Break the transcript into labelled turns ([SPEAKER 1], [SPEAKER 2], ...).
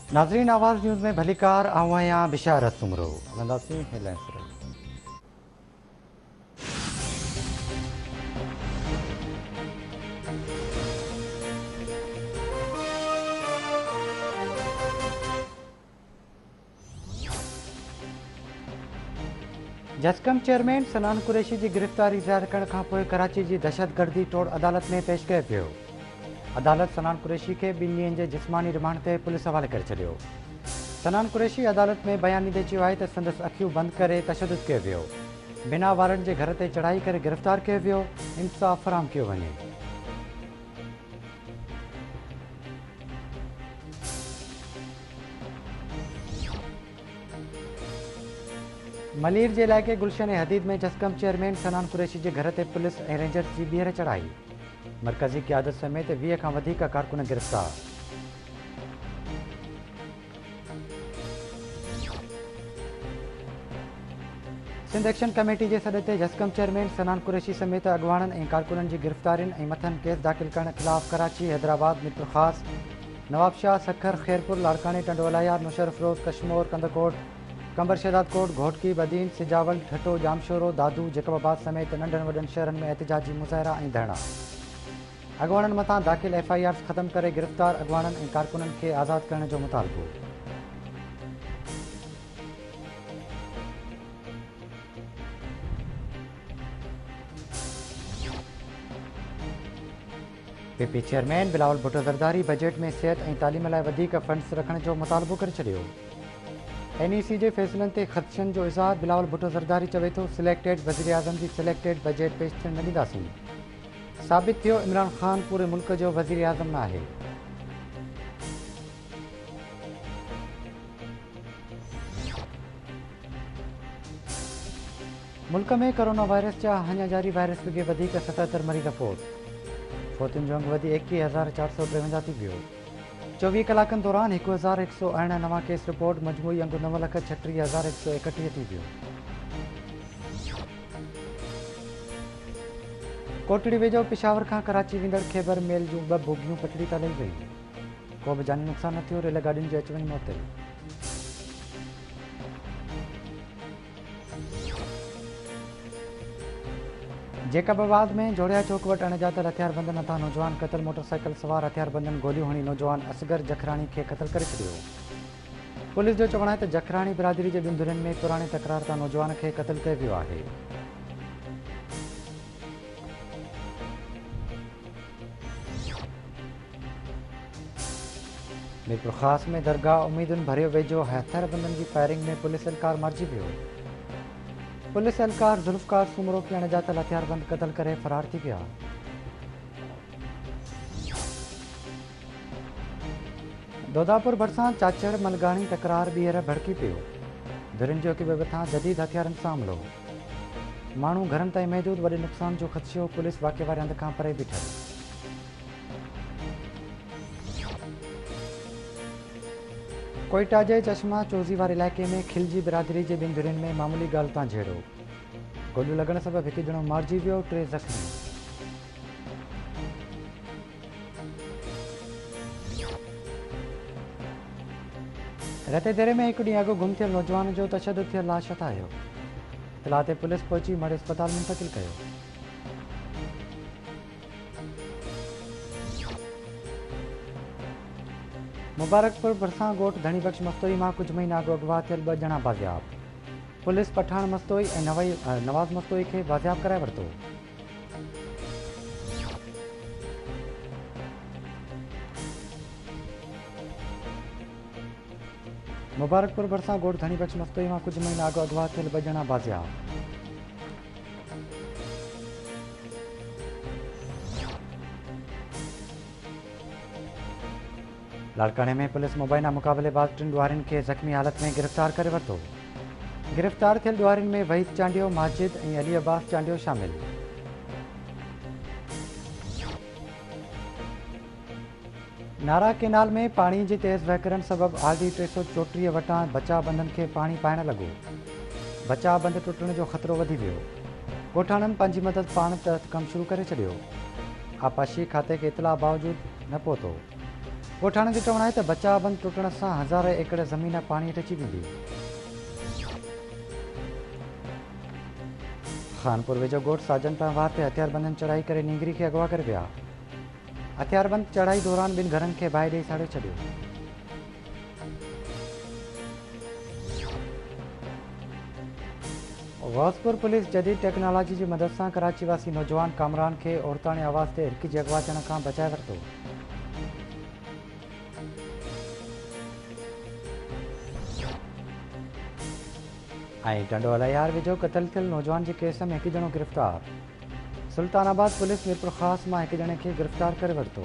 [SPEAKER 1] नाज़रीन, आवाज़ न्यूज़ में भलीकार आवां बिशारत सुमरो हलंदासीं हेडलाइंस। जस्कम चेयरमैन सनान कुरैशी की गिरफ़्तारी ज़ाहिर करण खां पोइ कराची की दहशतगर्दी तोड़ अदालत में पेश कयो पियो। अदालत सनान कुरैशी के 2 ॾींहनि के जिस्मानी रिमांड ते पुलिस हवाले करे छॾियो। सनान कुरैशी अदालत में बयान ॾींदे चयो आहे त संदसि अखियूं बंदि करे तशद्दुद कयो वियो। बिना वारंट जे घर ते चढ़ाई करे गिरफ़्तार कयो वियो। इंसाफ़ फराहम कयो वञे। मलीर के इलाइक़े गुलशन हदीद में जस्कम चेयरमैन सनान कुरैशी के घर ते पुलिस ऐं रेंजर्स की ॿीहर चढ़ाई। मरकज़ी क़यादत समेत 20 खां वधीक कारकुन गिरफ़्तार। सिंध एक्शन कमेटी के सॾ ते जस्कम चेयरमैन सनान कुरैशी समेत अगवाणन ऐं कारकुननि जी गिरफ़्तारियुनि ऐं मथनि केस दाख़िल करण ख़िलाफ़ कराची, हैदराबाद, मीरपुरख़ास, नवाबशाह, सखर, खैरपुर, लाड़कानी, टंडोलाया, मुशर्रफ रोड, कशमोर, कंदकोट, कंबर शहदाद कोट, घोटकी, बदीन, सिजावल, ठठो, जामशोरो, दादू, जैकबाबाद समेत नंढनि वॾनि शहरनि में एहतजाजी मुज़ाहिरा ऐं धरना। अगवाणनि मथां दाख़िल FIRs ख़त्म करे गिरफ़्तार अगवाणनि ऐं कारकुननि खे आज़ादु करण जो मुतालबो। PP chairman Bilawal Bhutto Zardari budget में सिहत ऐं तालीम लाइ वधीक फंड्स रखण जो मुतालबो करे छॾियो। NEC जे फ़ैसिलनि ते ख़दशनि जो इज़हार बिलावल भुट्टो ज़रदारी चवे थो, सिलेक्टेड वज़ीर आज़म जी सिलेक्टेड बजट पेश थियण न ॾींदासीं। साबित थियो इमरान ख़ान पूरे मुल्क जो वज़ीर आज़म न आहे। मुल्क में कोरोना वायरस जा अञा जारी वायरस के वधीक 77 मरीज़ फोतुनि जो अंग वधी 21,453 थी वियो। 24 कलाकनि दौरान 1,111 नवां केस रिपोर्ट, मजमूई अंग 9,36,131 थी वियो। कोटड़ी वेझो पिशावर खां कराची वेंदड़ खैबर मेल जूं 2 बोगियूं पटड़ी तां लही वयूं। को बि जानी नुक़सान न थियो। रेल गाॾियुनि जो अच वञ मुअतल। जैकबाबाद में जोड़िया चौक वटि अणॼातल हथियारबंदनि हथां नौजवान क़तल। मोटरसाइकिल सवार हथियारबंदनि गोलियूं हणी नौजवान असगर जखराणी खे क़तल करे छॾियो। पुलिस जो चवणु आहे त जखराणी बिरादरी जे 2 धुरियुनि में पुराणे तकरार तां नौजवान खे क़तल कयो वियो आहे। मीरपुरख़ास में दरगाह उम्मीदुनि भरियो वेझो हथियारबंदनि जी फायरिंग में पुलिस एहलकार मारिजी वियो। पुलिस एहलकार ज़ुल्फ़कार सुमरो खे अणॼातल हथियारबंद क़तल करे फ़रार थी विया। दोदापुर भरिसां चाचड़ मलगाणी तकरार ॿीहर भड़की पियो। धुरियुनि जो हिक ॿिए मथां जदीद हथियारनि सां हमिलो। माण्हू घरनि ताईं महदूद, वॾे नुक़सान जो ख़दशो। पुलिस वाक़े वारे हंध खां परे बीठल। कोयटा जे चश्मा चोज़ी वारे इलाइक़े में खिलजी बिरादरी जे 2 धुरियुनि में मामूली ॻाल्हि तां झेड़ो। गोलियूं लॻण सबबि हिकु ॼणो मारिजी वियो, 3 ज़ख़्मी। रते देरे में 1 ॾींहुं अॻु गुम थियल नौजवान जो तशद्दुद थियल लाश हथायो। इतला ते पुलिस पहुची मढ़ अस्पताल मुंतक़िल कयो। मुबारकपुर भरिसां ॻोठ धणी बख़्श मस्तोई मां कुझु महीना अॻु अगवा थियल 2 ॼणा बाज़ियाब। पुलिस पठान मस्तोई ऐं नवाज़ मस्तोई खे बाज़ियाब कराए वरितो। मुबारकपुर भरिसां ॻोठ धणी बख़्श मस्तोई मां कुझु महीना अॻु अगवा थियल 2 ॼणा बाज़ियाब। लाड़काने में पुलिस मुबैना मुक़ाबलेबाज़ 3 ॾुहारियुनि खे ज़ख़्मी हालत में गिरफ़्तार करे वरितो। गिरफ़्तार थियल ॾुहारियुनि में वहीद चांडियो, माजिद ऐं अली अब्बास चांडियो शामिल। नारा केनाल में पाणी जी तेज़ वहिकरण सबबि RD 334 वटां बचाव बंदनि खे पाणी पाइण लॻो। बचाव बंद टुटण जो ख़तरो वधी वियो। ॻोठाणनि पंहिंजी मदद पाण तहत कमु शुरू करे छॾियो। आपाशी खाते खे इतला बावजूद न पहुतो। ॻोठाणनि जो चवणु आहे त बचाव बंदि टुटण सां हज़ार एकड़ ज़मीन पाणी हेठि अची वेंदी। खानपुर वेझो ॻोठ साजन पंहिंवार ते हथियारबंदनि चढ़ाई करे नींगरी खे अगवा करे विया। हथियारबंद चढ़ाई दौरान ॿिनि घरनि खे बाहि ॾेई साड़े छॾियो। गौसपुर पुलिस जदीद टेक्नोलॉजी जी मदद सां कराची वासी नौजवान कामरान खे औरताणी आवाज़ ते हिरकिजी अगवा थियण खां बचाए वरितो। ऐं टंडो अलायार वेझो क़तल थियल नौजवान जे केस में हिकु ॼणो गिरफ़्तार। सुल्तानाबाद पुलिस मीरपुर ख़ास मां हिकु ॼणे खे गिरफ़्तार करे वरितो।